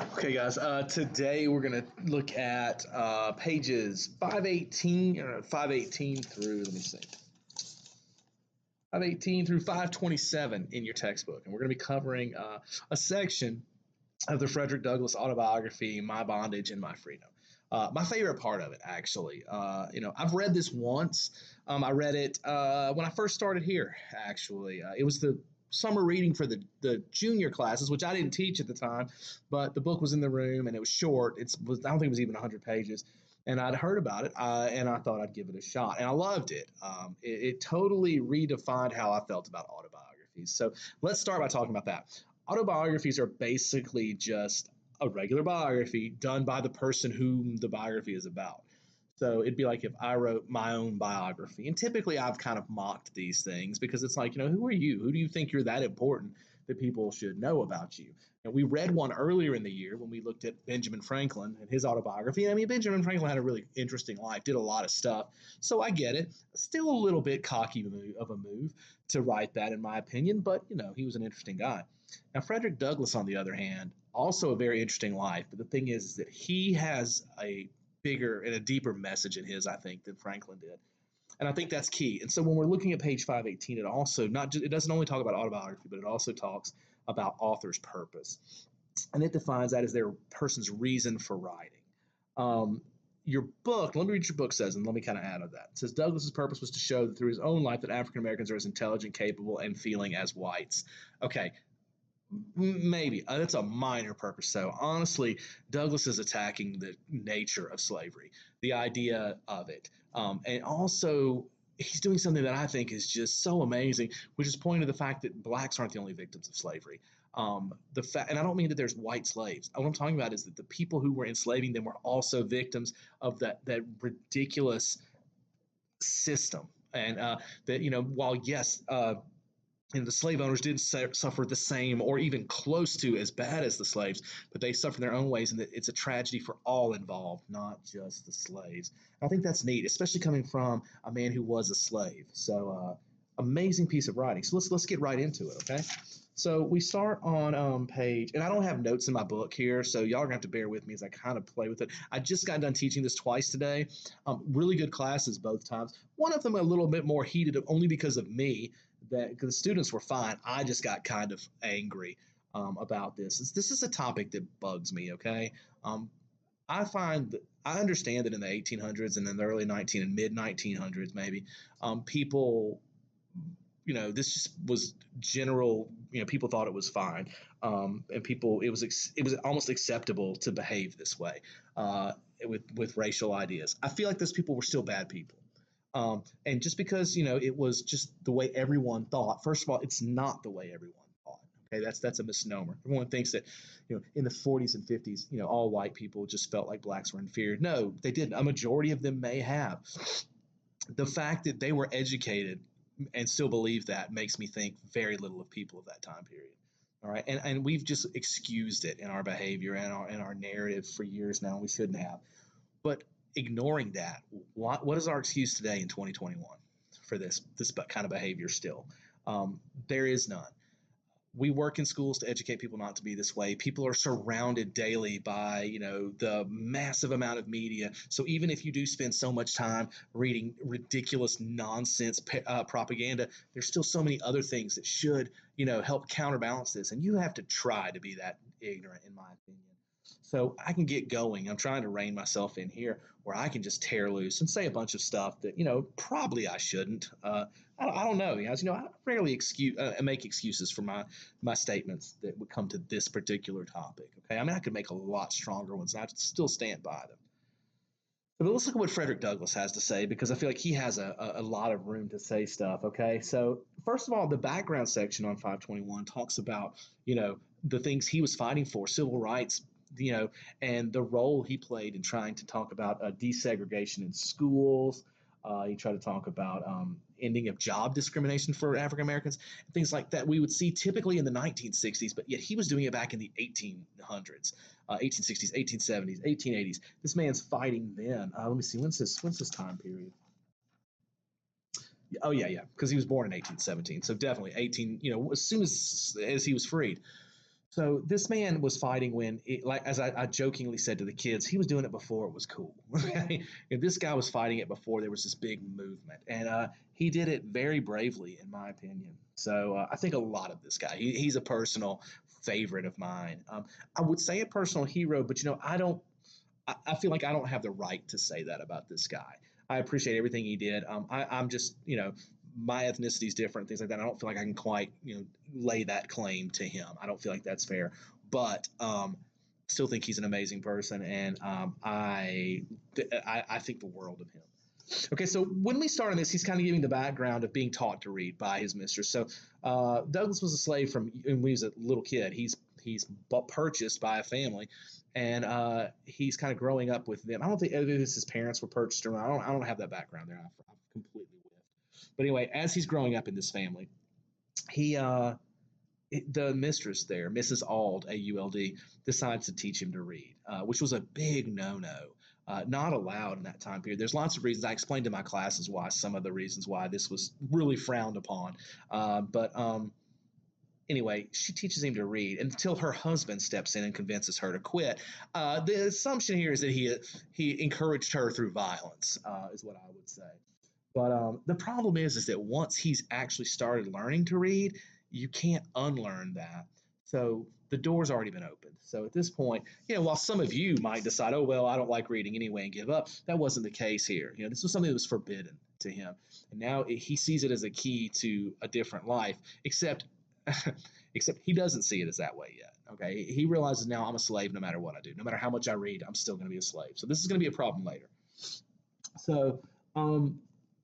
Okay, guys. Today we're gonna look at pages 518 through. Let me see, 518 through 527 in your textbook, and we're gonna be covering a section of the Frederick Douglass autobiography, "My Bondage and My Freedom." My favorite part of it, actually. I've read this once. I read it when I first started here. Actually, it was the summer reading for the junior classes, which I didn't teach at the time, but the book was in the room and it was short. I don't think it was even 100 pages. And I'd heard about it, and I thought I'd give it a shot, and I loved it. It totally redefined how I felt about autobiographies. So let's start by talking about that. Autobiographies are basically just a regular biography done by the person whom the biography is about. So it'd be like if I wrote my own biography. And typically I've kind of mocked these things because it's like, who are you? Who do you think you're that important that people should know about you? And we read one earlier in the year when we looked at Benjamin Franklin and his autobiography. I mean, Benjamin Franklin had a really interesting life, did a lot of stuff. So I get it. Still a little bit cocky of a move to write that, in my opinion, but, he was an interesting guy. Now, Frederick Douglass, on the other hand, also a very interesting life. But the thing is that he has a bigger and a deeper message in his, I think, than Franklin did. And I think that's key. And so when we're looking at page 518, it doesn't only talk about autobiography, but it also talks about author's purpose. And it defines that as their person's reason for writing. Your book, let me read what your book says, and let me kind of add on that. It says Douglass's purpose was to show that through his own life that African Americans are as intelligent, capable, and feeling as whites. Okay, maybe that's a minor purpose. So honestly, Douglass is attacking the nature of slavery, the idea of it, and also he's doing something that I think is just so amazing, which is pointing to the fact that blacks aren't the only victims of slavery. And I don't mean that there's white slaves. What I'm talking about is that the people who were enslaving them were also victims of that ridiculous system, and while yes. And the slave owners didn't suffer the same or even close to as bad as the slaves, but they suffer in their own ways, and it's a tragedy for all involved, not just the slaves. I think that's neat, especially coming from a man who was a slave. So, amazing piece of writing. So let's get right into it, okay? So we start on page, and I don't have notes in my book here, so y'all are gonna have to bear with me as I kind of play with it. I just got done teaching this twice today. Really good classes both times. One of them a little bit more heated, only because of me. Because the students were fine. I just got kind of angry about this. This is a topic that bugs me. Okay, I understand that in the 1800s and in the early 19 and mid 1900s, maybe people this just was general. People thought it was fine, and it was almost acceptable to behave this way with racial ideas. I feel like those people were still bad people. And just because it was just the way everyone thought. First of all, it's not the way everyone thought. Okay, that's a misnomer. Everyone thinks that in the 40s and 50s, all white people just felt like blacks were inferior. No, they didn't. A majority of them may have. The fact that they were educated and still believe that makes me think very little of people of that time period. All right, and we've just excused it in our behavior and our narrative for years now. And we shouldn't have. But ignoring that, what is our excuse today in 2021 for this kind of behavior still? There is none. We work in schools to educate people not to be this way. People are surrounded daily by, the massive amount of media. So even if you do spend so much time reading ridiculous nonsense propaganda, there's still so many other things that should, help counterbalance this. And you have to try to be that ignorant, in my opinion. So I can get going. I'm trying to rein myself in here where I can just tear loose and say a bunch of stuff that, probably I shouldn't. I don't know, guys. I rarely make excuses for my statements that would come to this particular topic. Okay, I mean, I could make a lot stronger ones, and I'd still stand by them. But let's look at what Frederick Douglass has to say, because I feel like he has a lot of room to say stuff. Okay, so first of all, the background section on 521 talks about the things he was fighting for, civil rights, and the role he played in trying to talk about desegregation in schools. He tried to talk about ending of job discrimination for African Americans, things like that we would see typically in the 1960s, but yet he was doing it back in the 1800s, 1860s, 1870s, 1880s. This man's fighting then. Let me see, when's this time period? Oh yeah, because he was born in 1817, so definitely 18. As soon as he was freed. So this man was fighting when, like as I jokingly said to the kids, he was doing it before it was cool. Okay? And this guy was fighting it before there was this big movement, and he did it very bravely, in my opinion. So I think a lot of this guy. He's a personal favorite of mine. I would say a personal hero, but I don't. I feel like I don't have the right to say that about this guy. I appreciate everything he did. I'm just, my ethnicity is different, things like that. I don't feel like I can quite, lay that claim to him. I don't feel like that's fair, but still think he's an amazing person, and I think the world of him. Okay, so when we start on this, he's kind of giving the background of being taught to read by his mistress. So Douglas was a slave from when he was a little kid. He's purchased by a family, and he's kind of growing up with them. I don't think either his parents were purchased or not. I don't have that background there. I've completely whiffed. But anyway, as he's growing up in this family, he the mistress there, Mrs. Auld, AULD, decides to teach him to read, which was a big no-no. Not allowed in that time period. There's lots of reasons. I explained in my classes why some of the reasons why this was really frowned upon. But anyway, she teaches him to read until her husband steps in and convinces her to quit. The assumption here is that he encouraged her through violence, is what I would say. But the problem is that once he's actually started learning to read, you can't unlearn that. So the door's already been opened. So at this point, while some of you might decide, oh well, I don't like reading anyway and give up, that wasn't the case here. This was something that was forbidden to him, and now he sees it as a key to a different life. Except, except he doesn't see it as that way yet. Okay, he realizes now I'm a slave no matter what I do, no matter how much I read, I'm still going to be a slave. So this is going to be a problem later. So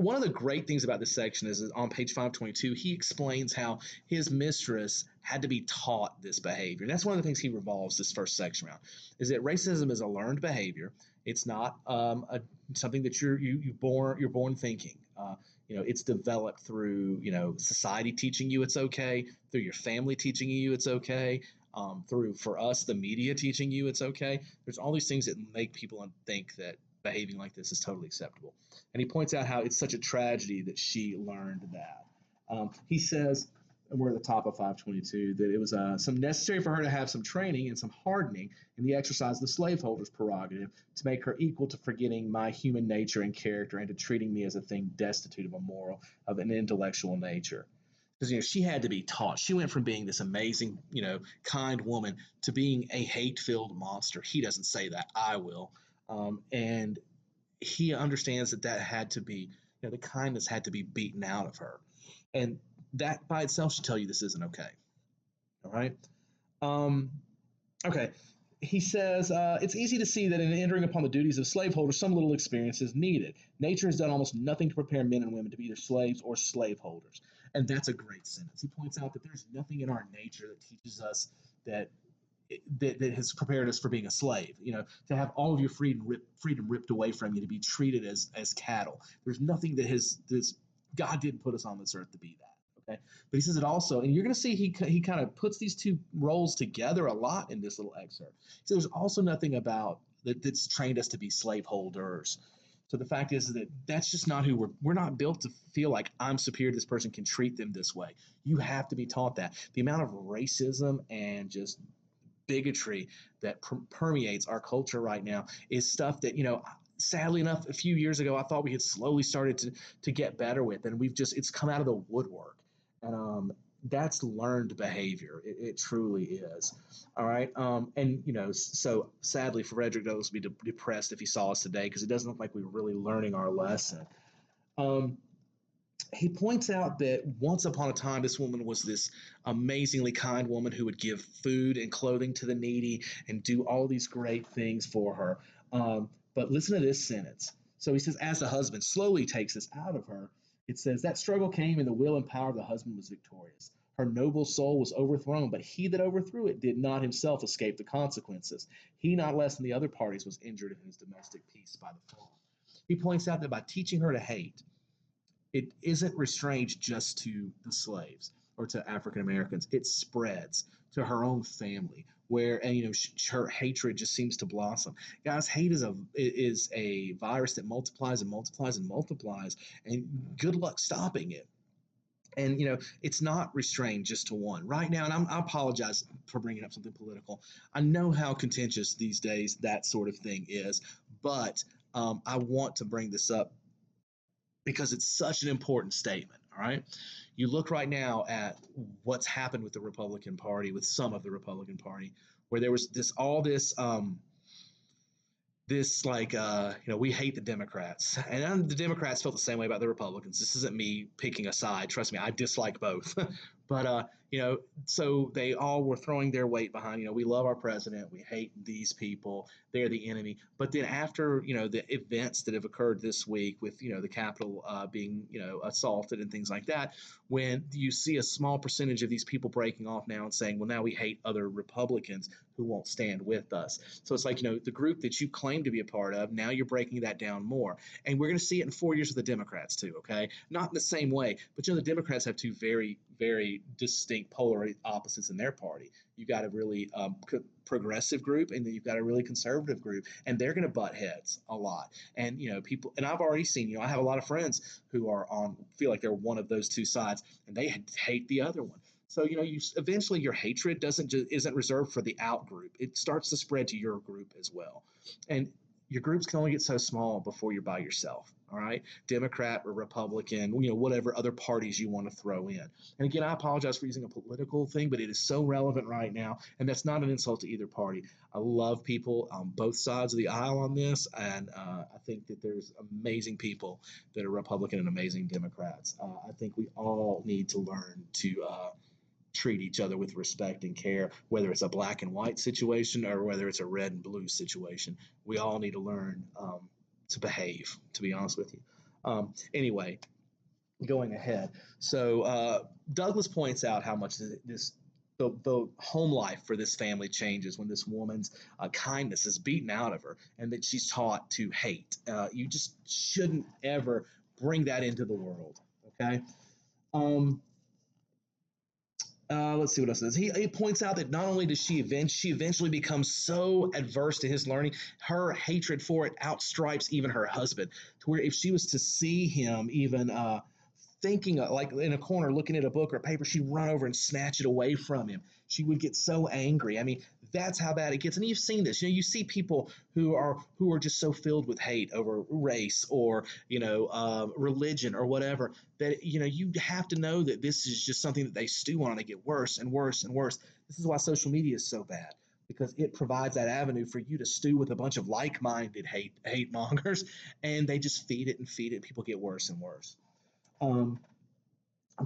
one of the great things about this section is on page 522, he explains how his mistress had to be taught this behavior. And that's one of the things he revolves this first section around, is that racism is a learned behavior. It's not something that you're born thinking. It's developed through society teaching you it's okay, through your family teaching you it's okay, through, for us, the media teaching you it's okay. There's all these things that make people think that behaving like this is totally acceptable. And he points out how it's such a tragedy that she learned that. He says, and we're at the top of 522, that it was some necessary for her to have some training and some hardening in the exercise of the slaveholder's prerogative to make her equal to forgetting my human nature and character and to treating me as a thing destitute of a moral, of an intellectual nature. Because she had to be taught. She went from being this amazing, kind woman to being a hate-filled monster. He doesn't say that. I will. And he understands that had to be, the kindness had to be beaten out of her. And that by itself should tell you this isn't okay. All right. Okay. He says, it's easy to see that in entering upon the duties of slaveholders, some little experience is needed. Nature has done almost nothing to prepare men and women to be either slaves or slaveholders. And that's a great sentence. He points out that there's nothing in our nature that teaches us that has prepared us for being a slave. To have all of your freedom ripped away from you, to be treated as cattle. There's nothing that this God didn't put us on this earth to be that. Okay, but he says it also, and you're going to see he kind of puts these two roles together a lot in this little excerpt. So there's also nothing about that's trained us to be slaveholders. So the fact is that that's just not who we're not built to feel like I'm superior. This person can treat them this way. You have to be taught that. The amount of racism and just bigotry that permeates our culture right now is stuff that sadly enough a few years ago I thought we had slowly started to get better with, and it's come out of the woodwork, and that's learned behavior. It truly is. All right. And so sadly for Frederick Douglass would be depressed if he saw us today, because it doesn't look like we're really learning our lesson. He points out that once upon a time, this woman was this amazingly kind woman who would give food and clothing to the needy and do all these great things for her. But listen to this sentence. So he says, as the husband slowly takes this out of her, it says, that struggle came, and the will and power of the husband was victorious. Her noble soul was overthrown, but he that overthrew it did not himself escape the consequences. He, not less than the other parties, was injured in his domestic peace by the fall. He points out that by teaching her to hate, it isn't restrained just to the slaves or to African Americans. It spreads to her own family, where her hatred just seems to blossom. Guys, hate is a virus that multiplies and multiplies and multiplies, and good luck stopping it. And it's not restrained just to one right now. And I apologize for bringing up something political. I know how contentious these days that sort of thing is, but I want to bring this up because it's such an important statement. All right, you look right now at what's happened with the Republican Party, with some of the Republican Party, where there was this like we hate the Democrats, and the Democrats felt the same way about the Republicans. This isn't me picking a side. Trust me, I dislike both. But so they all were throwing their weight behind. We love our president. We hate these people. They're the enemy. But then after the events that have occurred this week with the Capitol being assaulted and things like that, when you see a small percentage of these people breaking off now and saying, well, now we hate other Republicans who won't stand with us. So it's like, the group that you claim to be a part of, now you're breaking that down more. And we're going to see it in 4 years with the Democrats too, okay? Not in the same way, but the Democrats have two very, very distinct polar opposites in their party. You've got a really progressive group, and then you've got a really conservative group, and they're going to butt heads a lot. And people, and I've already seen, I have a lot of friends who feel like they're one of those two sides, and they hate the other one. So you eventually your hatred isn't reserved for the out group. It starts to spread to your group as well, and your groups can only get so small before you're by yourself. All right, Democrat or Republican, whatever other parties you want to throw in. And again, I apologize for using a political thing, but it is so relevant right now, and that's not an insult to either party. I love people on both sides of the aisle on this, and I think that there's amazing people that are Republican and amazing Democrats. I think we all need to learn to treat each other with respect and care, whether it's a black and white situation or whether it's a red and blue situation. We all need to learn to behave, to be honest with you. Anyway, going ahead. So Douglas points out how much the home life for this family changes when this woman's kindness is beaten out of her and that she's taught to hate. You just shouldn't ever bring that into the world, okay? Let's see what else it is. He points out that not only does she eventually becomes so adverse to his learning, her hatred for it outstripes even her husband. To where if she was to see him even thinking like in a corner looking at a book or paper, she'd run over and snatch it away from him. She would get so angry. I mean, that's how bad it gets. And you've seen this. You see people who are just so filled with hate over race or religion or whatever that you have to know that this is just something that they stew on and they get worse and worse and worse. This is why social media is so bad, because it provides that avenue for you to stew with a bunch of like-minded hate mongers, and they just feed it and feed it. People get worse and worse. I'm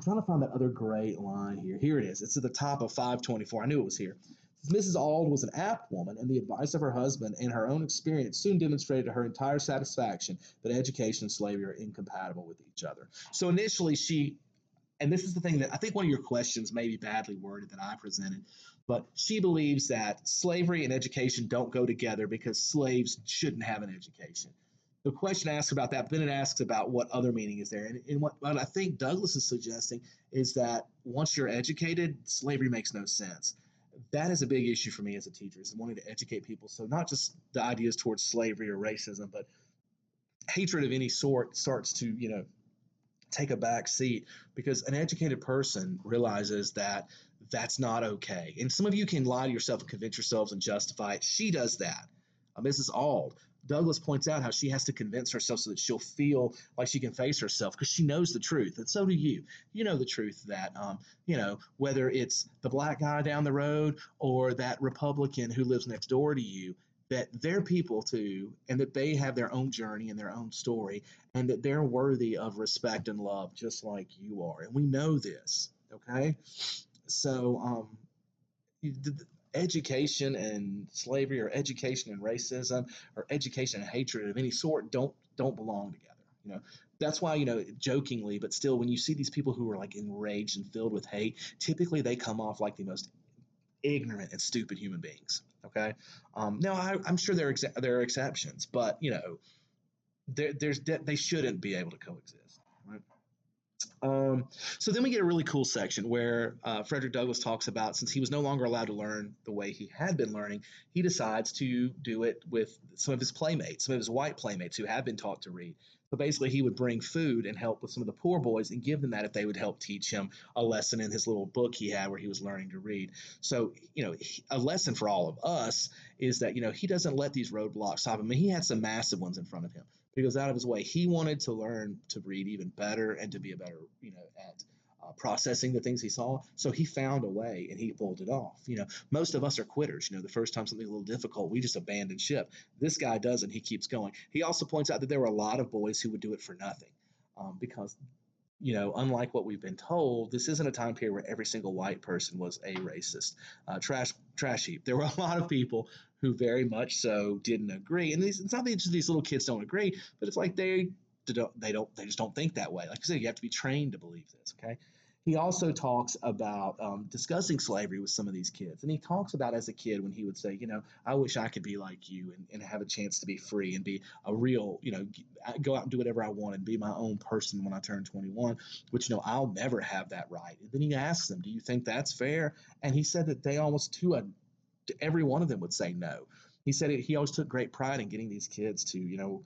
trying to find that other great line here. Here it is. It's at the top of 524. I knew it was here. Mrs. Auld was an apt woman, and the advice of her husband and her own experience soon demonstrated to her entire satisfaction that education and slavery are incompatible with each other. So initially and this is the thing that I think one of your questions may be badly worded that I presented, but she believes that slavery and education don't go together because slaves shouldn't have an education. The question asks about that, but then it asks about what other meaning is there. And what I think Douglas is suggesting is that once you're educated, slavery makes no sense. That is a big issue for me as a teacher, is wanting to educate people. So not just the ideas towards slavery or racism, but hatred of any sort starts to, take a back seat, because an educated person realizes that that's not okay. And some of you can lie to yourself and convince yourselves and justify it. She does that. Mrs. Auld. Douglas points out how she has to convince herself so that she'll feel like she can face herself, because she knows the truth. And so do you. You know the truth that, whether it's the black guy down the road or that Republican who lives next door to you, that they're people too, and that they have their own journey and their own story, and that they're worthy of respect and love just like you are. And we know this, okay? So education and slavery, or education and racism, or education and hatred of any sort don't belong together. That's why, jokingly, but still, when you see these people who are like enraged and filled with hate, typically they come off like the most ignorant and stupid human beings. Okay. Now I'm sure there are exceptions, but they shouldn't be able to coexist. Right. So then we get a really cool section where Frederick Douglass talks about, since he was no longer allowed to learn the way he had been learning, he decides to do it with some of his playmates, some of his white playmates who have been taught to read. So basically, he would bring food and help with some of the poor boys and give them that if they would help teach him a lesson in his little book he had where he was learning to read. So, a lesson for all of us is that, he doesn't let these roadblocks stop him. I mean, he had some massive ones in front of him. He goes out of his way. He wanted to learn to read even better and to be a better, at processing the things he saw. So he found a way and he pulled it off. Most of us are quitters. The first time something's a little difficult, we just abandon ship. This guy doesn't. He keeps going. He also points out that there were a lot of boys who would do it for nothing, because unlike what we've been told, this isn't a time period where every single white person was a racist, trash heap. There were a lot of people who very much so didn't agree, and it's not that these little kids don't agree, but it's like they just don't think that way. Like I said, you have to be trained to believe this. Okay. He also talks about discussing slavery with some of these kids. And he talks about as a kid when he would say, I wish I could be like you and have a chance to be free and be a real, go out and do whatever I want and be my own person when I turn 21, which, I'll never have that right. And then he asks them, do you think that's fair? And he said that they almost to every one of them would say no. He said he always took great pride in getting these kids to,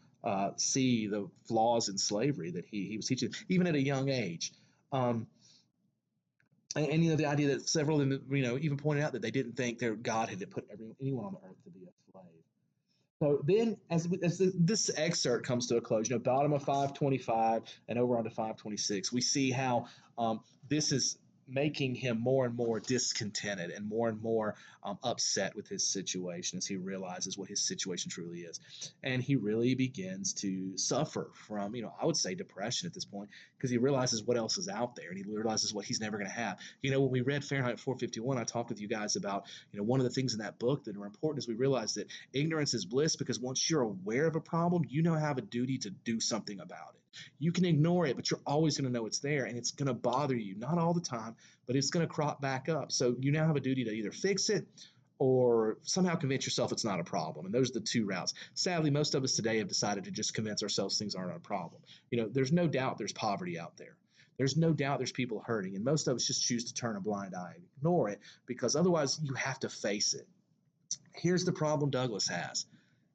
see the flaws in slavery that he was teaching, even at a young age. And the idea that several of them, even pointed out that they didn't think their God had put anyone on the earth to be a slave. So then, as this excerpt comes to a close, bottom of 525 and over onto 526, we see how this is making him more and more discontented and more upset with his situation as he realizes what his situation truly is. And he really begins to suffer from, I would say depression at this point, because he realizes what else is out there and he realizes what he's never going to have. When we read Fahrenheit 451, I talked with you guys about, one of the things in that book that are important is we realize that ignorance is bliss, because once you're aware of a problem, have a duty to do something about it. You can ignore it, but you're always going to know it's there, and it's going to bother you, not all the time, but it's going to crop back up. So you now have a duty to either fix it or somehow convince yourself it's not a problem. And those are the two routes. Sadly, most of us today have decided to just convince ourselves things aren't a problem. There's no doubt there's poverty out there. There's no doubt there's people hurting, and most of us just choose to turn a blind eye and ignore it, because otherwise you have to face it. Here's the problem Douglas has.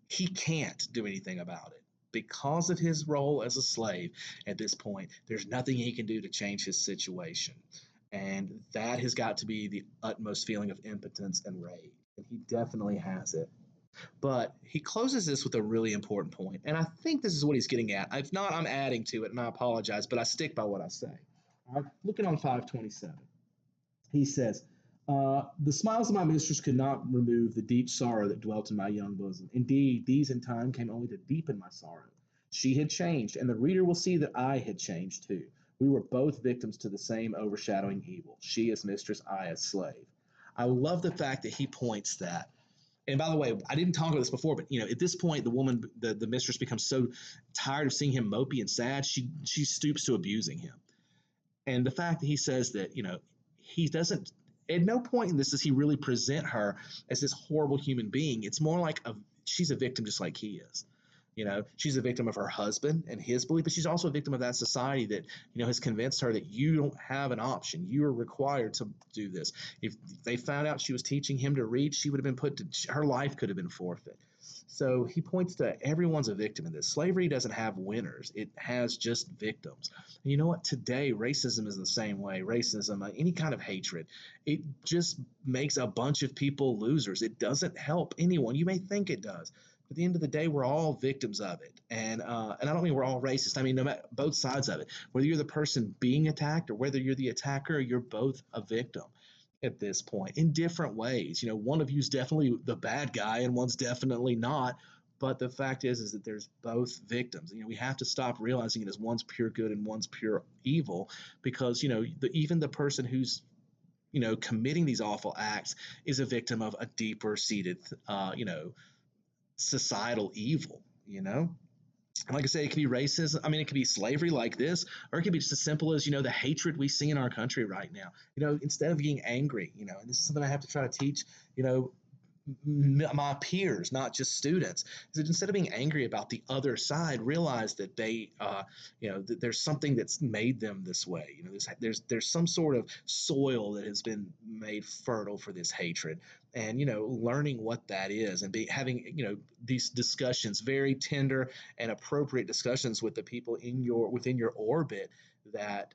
He can't do anything about it. Because of his role as a slave at this point, there's nothing he can do to change his situation. And that has got to be the utmost feeling of impotence and rage. And he definitely has it. But he closes this with a really important point, and I think this is what he's getting at. If not, I'm adding to it, and I apologize, but I stick by what I say. All right, looking on 527, he says, the smiles of my mistress could not remove the deep sorrow that dwelt in my young bosom. Indeed, these in time came only to deepen my sorrow. She had changed, and the reader will see that I had changed too. We were both victims to the same overshadowing evil. She as mistress, I as slave. I love the fact that he points that. And by the way, I didn't talk about this before, but at this point, the woman, the mistress, becomes so tired of seeing him mopey and sad, she stoops to abusing him. And the fact that he says that, he doesn't, at no point in this does he really present her as this horrible human being. It's more like she's a victim just like he is. She's a victim of her husband and his belief, but she's also a victim of that society that, has convinced her that you don't have an option. You are required to do this. If they found out she was teaching him to read, she would have been her life could have been forfeit. So he points to everyone's a victim in this. Slavery doesn't have winners. It has just victims. And you know what? Today, racism is the same way. Racism, any kind of hatred, it just makes a bunch of people losers. It doesn't help anyone. You may think it does. At the end of the day, we're all victims of it. And I don't mean we're all racist. I mean, no matter, both sides of it. Whether you're the person being attacked or whether you're the attacker, you're both a victim at this point in different ways. One of you is definitely the bad guy and one's definitely not. But the fact is that there's both victims. We have to stop realizing it as one's pure good and one's pure evil, because, even the person who's, committing these awful acts is a victim of a deeper seated, societal evil, And like I say, it could be racism. I mean, it could be slavery like this, or it could be just as simple as, the hatred we see in our country right now. Instead of being angry, and this is something I have to try to teach, my peers, not just students. Is that instead of being angry about the other side, realize that that there's something that's made them this way. There's some sort of soil that has been made fertile for this hatred, and learning what that is, and having these discussions, very tender and appropriate discussions with the people within your orbit that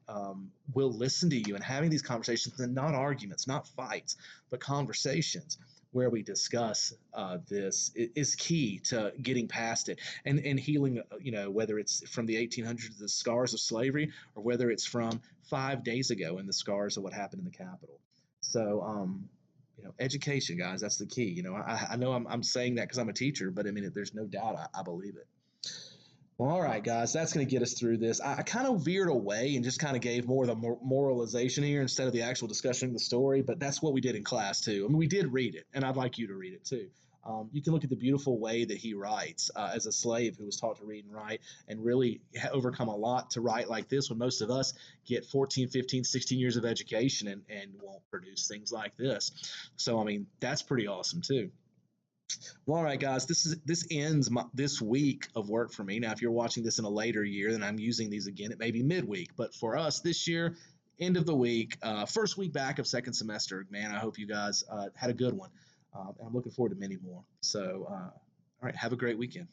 will listen to you, and having these conversations, and not arguments, not fights, but conversations where we discuss this is key to getting past it, and healing. Whether it's from the 1800s, the scars of slavery, or whether it's from 5 days ago and the scars of what happened in the Capitol. So, education, guys, that's the key. I know I'm saying that because I'm a teacher, but I mean, there's no doubt I believe it. Well, all right, guys, that's going to get us through this. I kind of veered away and just kind of gave more of the moralization here instead of the actual discussion of the story, but that's what we did in class too. I mean, we did read it, and I'd like you to read it too. You can look at the beautiful way that he writes as a slave who was taught to read and write, and really overcome a lot to write like this, when most of us get 14, 15, 16 years of education and won't produce things like this. So, I mean, that's pretty awesome too. Well, all right, guys, this ends this week of work for me. Now, if you're watching this in a later year, then I'm using these again. It may be midweek, but for us this year, end of the week, first week back of second semester. Man, I hope you guys had a good one, and I'm looking forward to many more. So, all right, have a great weekend.